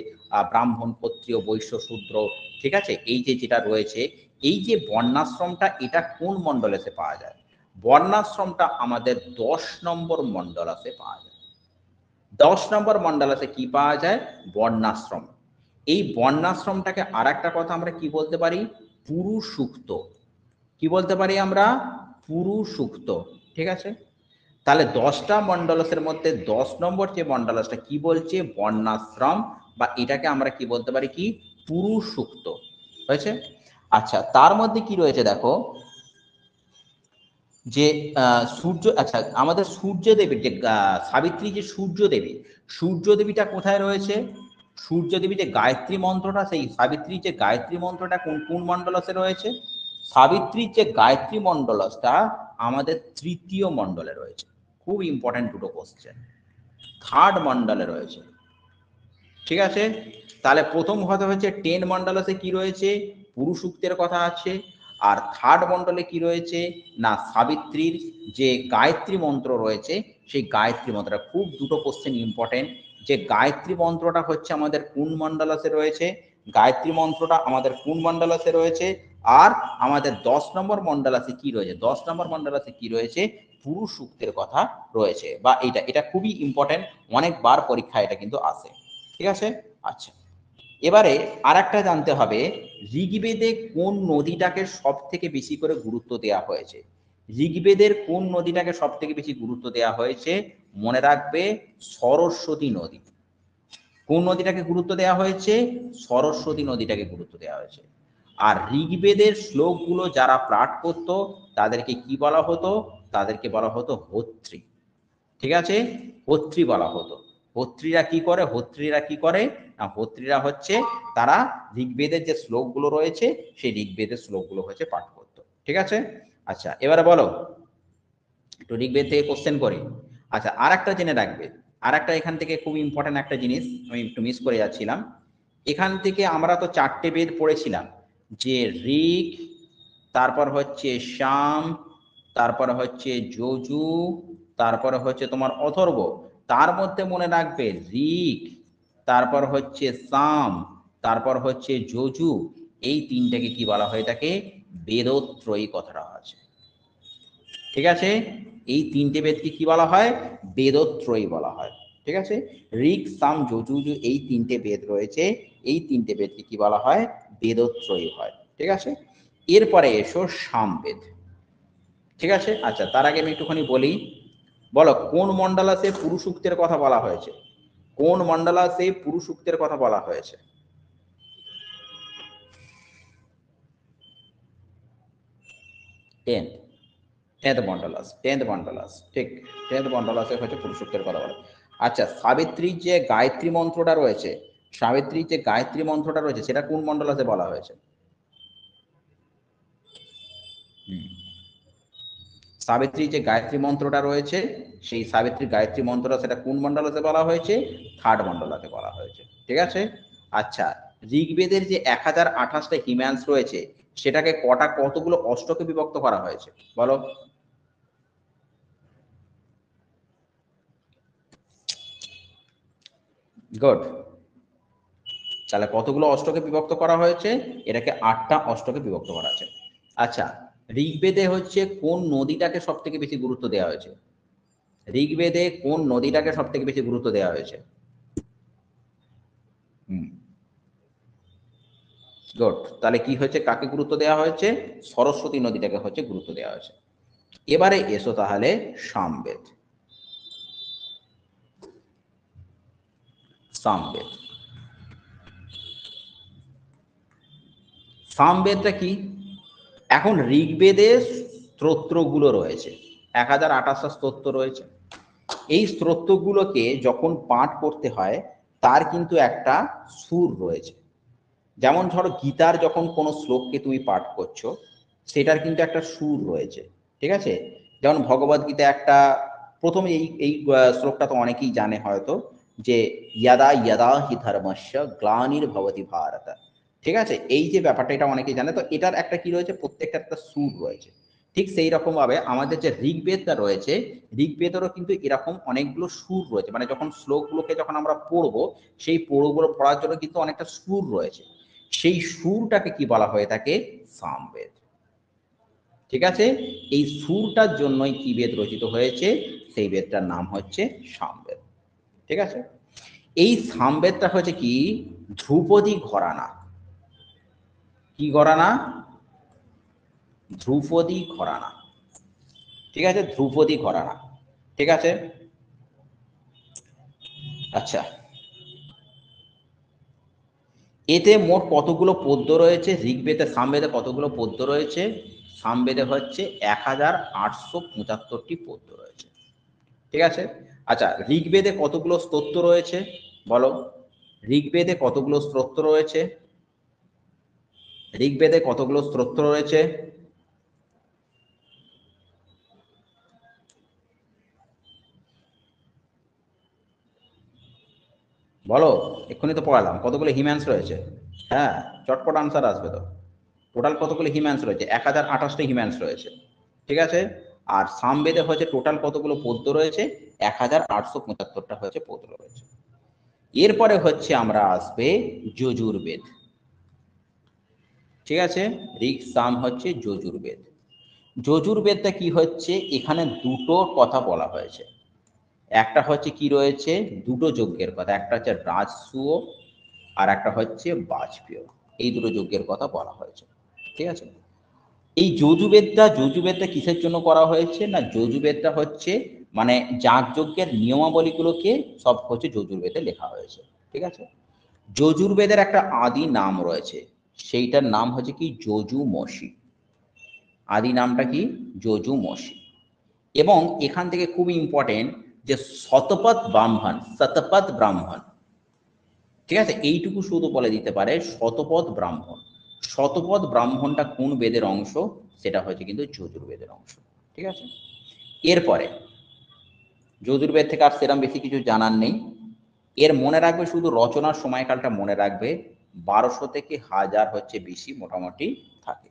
Speaker 1: ব্রাহ্মণ ক্ষত্রিয় বৈশ্য শূদ্র, ঠিক আছে, এই যে যেটা রয়েছে এই যে বর্ণাশ্রমটা এটা কোন মণ্ডলেতে পাওয়া যায়, বর্ণাশ্রমটা আমাদের 10 নম্বর মণ্ডলাতে পাওয়া যায়। 10 নম্বর মণ্ডলাতে কি পাওয়া যায়, বর্ণাশ্রম। এই বর্ণাশ্রমটাকে আর একটা কথা আমরা কি বলতে পারি, পুরুষুক্ত, কি বলতে পারি আমরা, পুরুষুক্ত, ঠিক আছে। তাহলে 10টা মণ্ডলসের মধ্যে 10 নম্বর যে মণ্ডলসটা কি বলছে, বর্ণাশ্রম, বা এটাকে আমরা কি বলতে পারি, কি পুরুষুক্ত, হয়েছে। আচ্ছা তার মধ্যে কি রয়েছে দেখো যে সূর্য, আচ্ছা আমাদের সূর্য দেবীর যে সাবিত্রী যে সূর্য দেবী, সূর্য দেবীটা কোথায় রয়েছে, সূর্য দেবী যে গায়ত্রী মন্ত্রটা, সেই সাবিত্রীর যে গায়ত্রী মন্ত্রটা কোন কোন মণ্ডলসে রয়েছে, সাবিত্রীর যে গায়ত্রী মণ্ডলসটা আমাদের তৃতীয় মণ্ডলে রয়েছে। খুব ইম্পর্টেন্ট দুটো কোশ্চেন, থার্ড মণ্ডলে রয়েছে, ঠিক আছে। তাহলে প্রথম কথা হচ্ছে 10 মণ্ডলসে কি রয়েছে, পুরুষুক্তের কথা আছে, আর থার্ড মণ্ডলে কি রয়েছে না সাবিত্রীর যে গায়ত্রী মন্ত্র রয়েছে, সেই গায়ত্রী মন্ত্রটা, খুব দুটো কোশ্চেন ইম্পর্টেন্ট, যে গায়ত্রী মন্ত্রটা হচ্ছে আমাদের কোন মণ্ডলসে রয়েছে, গায়ত্রী মন্ত্রটা আমাদের কোন মণ্ডলসে রয়েছে, আর আমাদের 10 নম্বর মণ্ডলসে কি রয়েছে, 10 নম্বর মণ্ডলসে কি রয়েছে, পুরুষ সূক্তের কথা রয়েছে, বা এটা এটা খুবই ইম্পর্টেন্ট, অনেকবার পরীক্ষা এটা কিন্তু আসে, ঠিক আছে। আচ্ছা এবারে আর একটা জানতে হবে, ঋগ্বেদে কোন নদীটাকে সব থেকে বেশি করে গুরুত্ব দেওয়া হয়েছে, ঋগ্বেদের কোন নদীটাকে সব থেকে বেশি গুরুত্ব দেওয়া হয়েছে, মনে রাখবে সরস্বতী নদী। কোন নদীটাকে গুরুত্ব দেওয়া হয়েছে, সরস্বতী নদীটাকে গুরুত্ব দেওয়া হয়েছে। আর ঋগ্বেদের শ্লোকগুলো যারা পাঠ করত তাদেরকে কি বলা হতো, তাদেরকে বলা হতো হোত্রী, ঠিক আছে, হোত্রী বলা হতো। হোত্রীরা কি করে, হোত্রীরা কি করে না, হোত্রীরা হচ্ছে তারা ঋগ্বেদের যে শ্লোকগুলো রয়েছে সেই ঋগ্বেদের শ্লোকগুলো হচ্ছে পাঠ করতো, ঠিক আছে। আচ্ছা এবারে বলো, একটু ঋগ্বেদ থেকে কোশ্চেন করি। আচ্ছা আর একটা জেনে রাখবে, আর একটা এখান থেকে খুব ইম্পর্টেন্ট একটা জিনিস আমি একটু মিস করে যাচ্ছিলাম, এখান থেকে আমরা তো 4টে বেদ পড়েছিলাম, যে ঋগ, তারপর হচ্ছে সাম, তারপরে হচ্ছে যজু, তারপরে হচ্ছে তোমার অথর্ব, তার মধ্যে মনে রাখবে ঋক, তারপর হচ্ছে সাম, তারপর হচ্ছে যজু, এই তিনটাকে কি বলা হয়ে থাকে? বেদত্রয়ী কথাটা আছে। ঠিক আছে, এই তিনটে বেদকে কি বলা হয়? বেদত্রয়ী বলা হয়। ঠিক আছে, ঋক সাম যজু এই তিনটে বেদ রয়েছে, এই তিনটে বেদকে কি বলা হয়? বেদত্রয়ী হয়। ঠিক আছে, এরপরে এসো সামবেদ। ঠিক আছে, আচ্ছা তার আগে আমি একটুখানি বলি, বলো কোন মন্ডলাতে পুরুষ উক্তের কথা বলা হয়েছে? কোন মন্ডলাতে পুরুষ উক্তের কথা বলা হয়েছে? টেন্থ, টেন্থ মন্ডলাস, ঠিক, টেন্থ মন্ডলাসে হচ্ছে পুরুষ উক্তের কথা বলা। আচ্ছা, সাবিত্রীর যে গায়ত্রী মন্ত্রটা রয়েছে, সাবিত্রীর যে গায়ত্রী মন্ত্রটা রয়েছে সেটা কোন মন্ডলাতে বলা হয়েছে? সাবিত্রী যে গায়ত্রী মন্ত্রটা রয়েছে, সেই সাবিত্রী গায়ত্রী মন্ত্রটা সেটা কোন মন্ডলাতে বলা হয়েছে? থার্ড মন্ডলাতে বলা হয়েছে। ঠিক আছে, আচ্ছা ঋগ্বেদের যে 1028টা হিম্যান্স রয়েছে সেটাকে কতগুলো অষ্টকে বিভক্ত করা হয়েছে বলো? গুড, তাহলে কতগুলো অষ্টকে বিভক্ত করা হয়েছে? এটাকে 8টা অষ্টকে বিভক্ত করা আছে। আচ্ছা, ঋগ্বেদে হচ্ছে কোন নদীটাকে সব থেকে বেশি গুরুত্ব দেওয়া হয়েছে? ঋগ্বেদে কোন নদীটাকে সব থেকে বেশি গুরুত্ব দেওয়া হয়েছে? গুড, তাহলে কি হয়েছে? কাকে গুরুত্ব দেওয়া হয়েছে? সরস্বতী নদীটাকে হচ্ছে গুরুত্ব দেওয়া হয়েছে। এবারে এসো তাহলে সামবেদ। সামবেদ, সামবেদটা কি? এখন ঋগ্বেদে স্তোত্রগুলো রয়েছে, 1028টা স্তোত্র রয়েছে। এই স্তোত্রগুলোকে যখন পাঠ করতে হয় তার কিন্তু একটা সুর রয়েছে। যেমন ধরো গীতার যখন কোনো শ্লোককে তুমি পাঠ করছো সেটার কিন্তু একটা সুর রয়েছে। ঠিক আছে, যেমন ভগবদ গীতা একটা, প্রথমে এই শ্লোকটা তো অনেকেই জানে হয়তো, যে ইয়াদা ইয়াদা হি ধর্মস্য গ্লানির্ভবতি ভারত। ঠিক আছে, এই যে ব্যাপারটা এটা অনেকেই জানে, তো এটার একটা কি রয়েছে? প্রত্যেকটা একটা সুর রয়েছে। ঠিক সেই রকম ভাবে আমাদের যে ঋগ্বেদটা রয়েছে, ঋগ্বেদেরও কিন্তু এরকম অনেকগুলো সুর রয়েছে, মানে যখন শ্লোকগুলোকে যখন আমরা পড়বো সেই পড়গুলো পড়ার জন্য কিন্তু অনেকটা সুর রয়েছে। সেই সুরটাকে কি বলা হয়ে থাকে? সামবেদ। ঠিক আছে, এই সুরটার জন্যই কি বেদ রচিত হয়েছে? সেই বেদটার নাম হচ্ছে সামবেদ। ঠিক আছে, এই সামবেদটা হচ্ছে কি? ধ্রুপদী ঘরানা। কি ঘরানা? ধ্রুপদী ঘরানা। ঠিক আছে, ধ্রুপদী ঘরানা। ঠিক আছে, আচ্ছা এতে মোট কতগুলো পদ্য রয়েছে? ঋগ্বেদে সামবেদে কতগুলো পদ্য রয়েছে? সামবেদে হচ্ছে 1875টি পদ্য রয়েছে। ঠিক আছে, আচ্ছা ঋগ্বেদে কতগুলো স্তোত্র রয়েছে বলো? ঋগ্বেদে কতগুলো স্তোত্র রয়েছে? ঋগ্বেদে কতগুলো স্তোত্র রয়েছে? বলো, এক্ষুনি তো পড়ালাম কতগুলো হিম্যান্স রয়েছে। হ্যাঁ, চটপট আনসার আসবে তো। টোটাল কতগুলো হিম্যান্স রয়েছে? 1028টা হিম্যান্স রয়েছে। ঠিক আছে, আর সামবেদে হচ্ছে টোটাল কতগুলো পদ্য রয়েছে? 1875টা হচ্ছে পদ্য রয়েছে। এরপরে হচ্ছে আমরা আসবে যজুর্বেদ। ঠিক আছে, ঋক সাম হচ্ছে যজুর্বেদ। যজুর্বেদটা কি হচ্ছে? এখানে দুটো কথা বলা হয়েছে। একটা হচ্ছে কি রয়েছে? দুটো যজ্ঞের কথা, একটা হচ্ছে রাজসূয় আর একটা হচ্ছে বাজপেয়। এই দুটো যজ্ঞের কথা বলা হয়েছে। ঠিক আছে, এই যজুবেদটা কিসের জন্য করা হয়েছে? না যজুবেদটা হচ্ছে মানে যাগযজ্ঞের নিয়মাবলীগুলোকে সব হচ্ছে যজুর্বেদে লেখা হয়েছে। ঠিক আছে, যজুর্বেদের একটা আদি নাম রয়েছে, সেইটার নাম হচ্ছে কি? যজুমসি। আদি নামটা কি? যজুমসি। এবং এখান থেকে খুব ইম্পর্টেন্ট যে শতপথ ব্রাহ্মণ। ঠিক আছে, এইটুকু শুধু বলে দিতে পারে শতপথ ব্রাহ্মণ। শতপথ ব্রাহ্মণটা কোন বেদের অংশ? সেটা হচ্ছে কিন্তু যজুর্বেদের অংশ। ঠিক আছে, এরপরে যজুর্বেদ থেকে আর সেরকম বেশি কিছু জানার নেই। এর মনে রাখবে শুধু রচনার সময়কালটা মনে রাখবে, 1200 থেকে 1000 হচ্ছে বেশি মোটামুটি থাকে।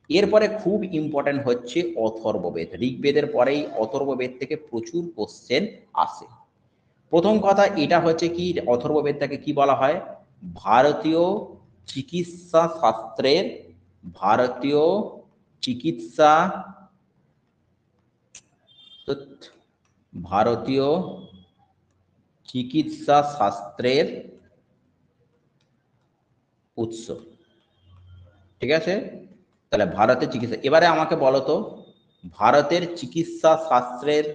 Speaker 1: এরপরে খুব ইম্পর্টেন্ট হচ্ছে অথর্ববেদ। ঋগ্বেদের পরেই অথর্ববেদ থেকে প্রচুর কোশ্চেন আসে। প্রথম কথা এটা হচ্ছে কি, অথর্ববেদটাকে কি বলা হয়? ভারতীয় চিকিৎসা শাস্ত্রের, ভারতীয় চিকিৎসা, ভারতীয় চিকিৎসা শাস্ত্রের উৎস। ঠিক আছে, তাহলে ভারতের চিকিৎসা, এবারে আমাকে বলো তো ভারতের চিকিৎসা শাস্ত্রের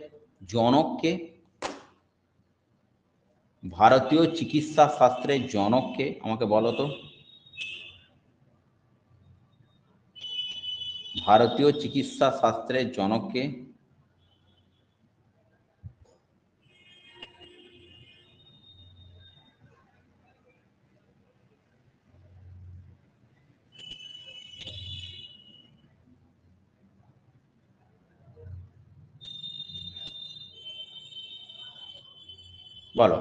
Speaker 1: জনককে, ভারতীয় চিকিৎসা শাস্ত্রের জনককে আমাকে বলো তো, ভারতীয় চিকিৎসা শাস্ত্রের জনককে? বলো।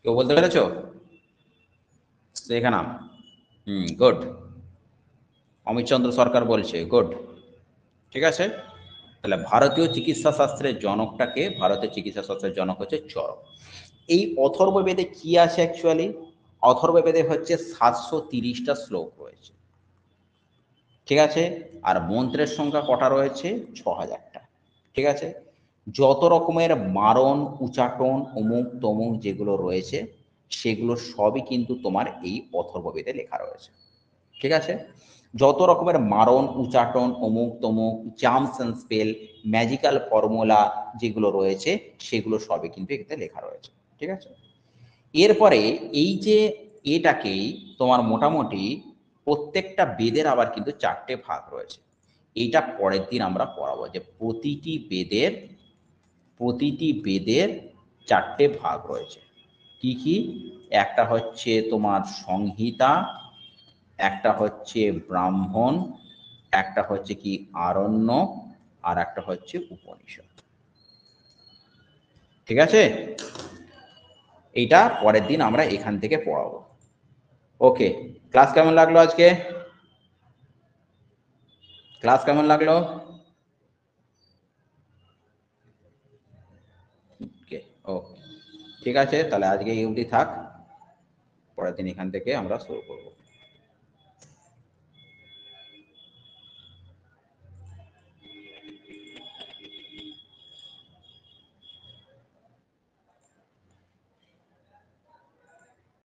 Speaker 1: কেউ বলতে পেরেছো? রেখা নাম। গুড। অমিত চন্দ্র সরকার বলছে, গুড। ঠিক আছে, তাহলে ভারতীয় চিকিৎসা শাস্ত্রের জনকটাকে, ভারতের চিকিৎসা শাস্ত্রের জনক হচ্ছে চরক। এই অথর্ববেদে কি আছে অ্যাকচুয়ালি? অথর্ববেদে হচ্ছে 730টা শ্লোক রয়েছে। ঠিক আছে, আর মন্ত্রের সংখ্যা কটা রয়েছে? 6000টা। ঠিক আছে, যত রকমের মারণ উচ্চাটন অমুক তমুক যেগুলো রয়েছে সেগুলো সবই কিন্তু তোমার এই অথর্ববেদে লেখা রয়েছে। ঠিক আছে, যত রকমের মারণ উচ্চাটন অমুক তমুক jumps and spell magical formula যেগুলো রয়েছে সেগুলো সবই কিন্তু এখানে লেখা রয়েছে। ঠিক আছে, এরপরে এই যে এটাকেই তোমার মোটামুটি প্রত্যেকটা বেদের আবার কিন্তু 4টে ভাগ রয়েছে। এইটা পরের দিন আমরা পড়াবো যে প্রতিটি বেদের 4টে ভাগ রয়েছে। কি কি? একটা হচ্ছে তোমার সংহিতা, একটা হচ্ছে ব্রাহ্মণ, একটা হচ্ছে কি আরণ্যক, আর একটা হচ্ছে উপনিষদ। ঠিক আছে, এইটা পরের দিন আমরা এখান থেকে পড়াবো। ওকে, ক্লাস কেমন লাগলো আজকে? ক্লাস কেমন লাগলো? ওকে, ওকে, ঠিক আছে, তাহলে আজকে এই অবধি থাক, পরের দিন এখান থেকে আমরা শুরু করব।